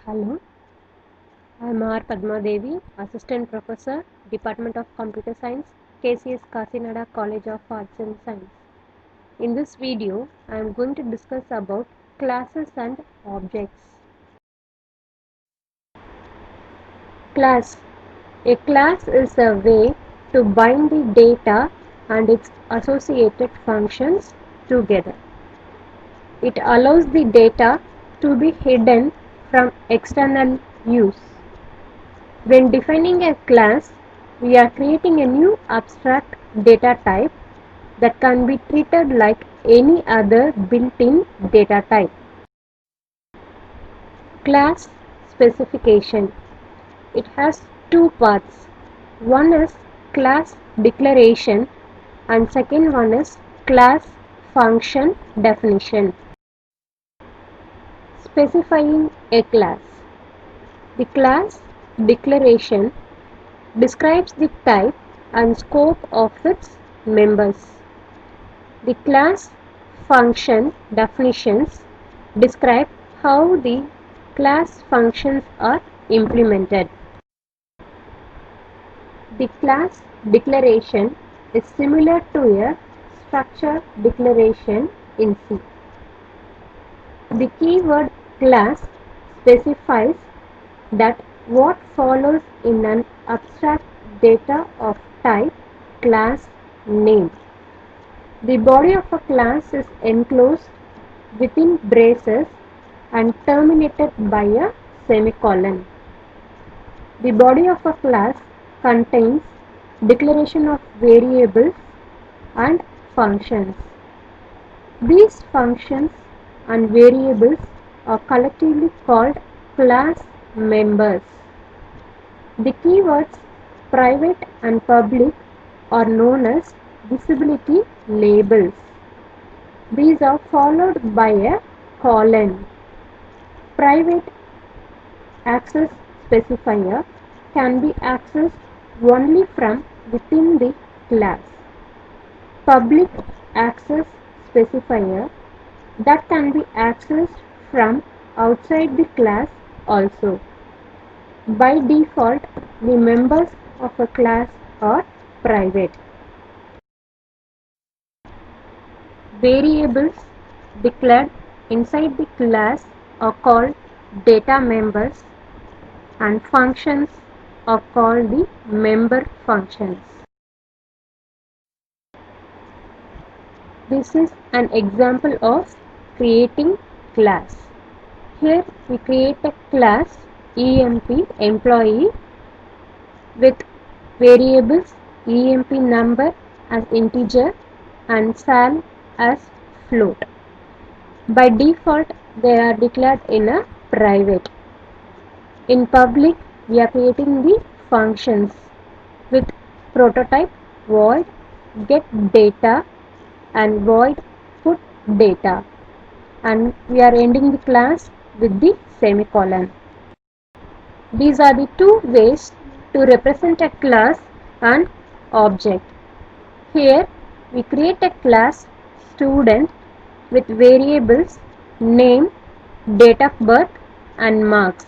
Hello, I am R. Padma Devi, Assistant Professor, Department of Computer Science, KCS Kakinada College of Arts and Science. In this video, I am going to discuss about classes and objects. Class. A class is a way to bind the data and its associated functions together. It allows the data to be hidden from external use. When defining a class, we are creating a new abstract data type that can be treated like any other built-in data type. Class specification. It has two parts. One is class declaration and second one is class function definition. Specifying a class. The class declaration describes the type and scope of its members. The class function definitions describe how the class functions are implemented. The class declaration is similar to a structure declaration in C. The keyword class specifies that what follows in an abstract data of type class name. The body of a class is enclosed within braces and terminated by a semicolon. The body of a class contains declaration of variables and functions. These functions and variables are collectively called class members. The keywords private and public are known as visibility labels. These are followed by a colon. Private access specifier can be accessed only from within the class. Public access specifier that can be accessed from outside the class also. By default, the members of a class are private. Variables declared inside the class are called data members and functions are called the member functions. This is an example of creating class. Here we create a class EMP employee with variables EMP number as integer and sal as float. By default, they are declared in a private. In public, we are creating the functions with prototype void get data and void put data, and we are ending the class with the semicolon. These are the two ways to represent a class and object. Here we create a class student with variables name, date of birth and marks,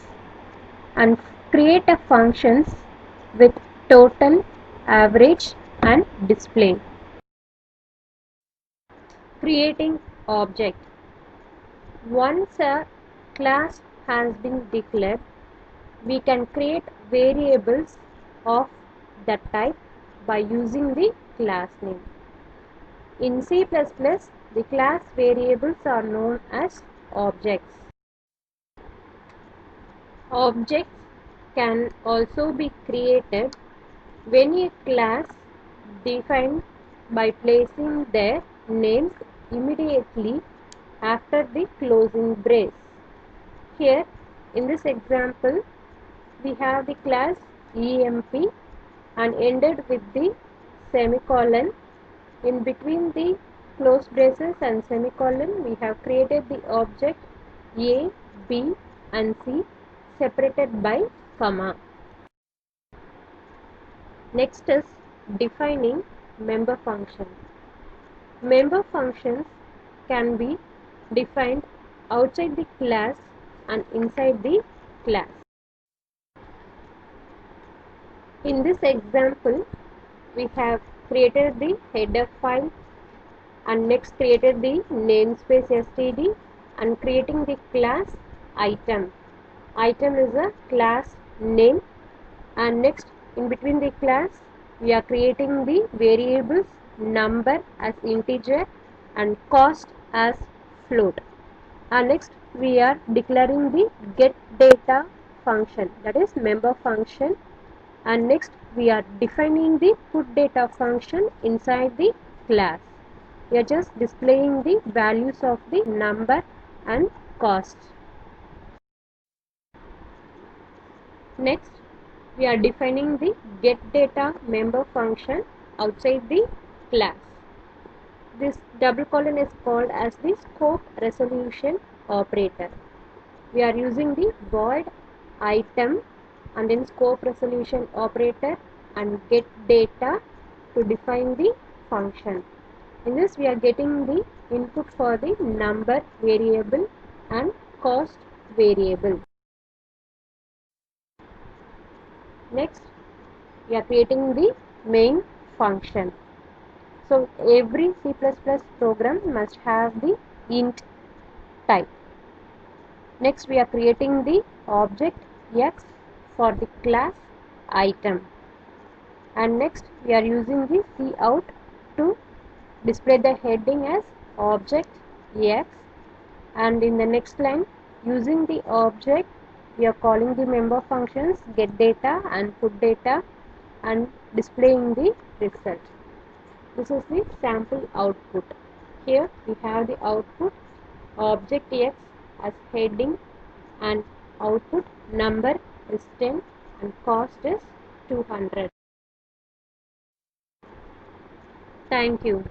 and create a functions with total, average and display. Creating object. Once a class has been declared, we can create variables of that type by using the class name. In C++, the class variables are known as objects. Objects can also be created when a class defined by placing their names immediately after the closing brace. Here, in this example, we have the class EMP and ended with the semicolon. In between the closed braces and semicolon, we have created the object A, B and C separated by comma. Next is defining member function. Member functions can be defined outside the class and inside the class. In this example, we have created the header file and next created the namespace std and creating the class item. Item is a class name, and next in between the class we are creating the variables number as integer and cost as float, and next we are declaring the get data function, that is member function, and next we are defining the put data function inside the class. We are just displaying the values of the number and cost. Next we are defining the getData member function outside the class. This double colon is called as the scope resolution operator. We are using the void item and then scope resolution operator and getData to define the function. In this we are getting the input for the number variable and cost variable. Next we are creating the main function. So every C++ program must have the int type. Next we are creating the object x for the class item, and next we are using the cout to display the heading as object x, and in the next line using the object we are calling the member functions getData and putData and displaying the result. This is the sample output. Here we have the output object x as heading and output number is 10 and cost is 200. Thank you.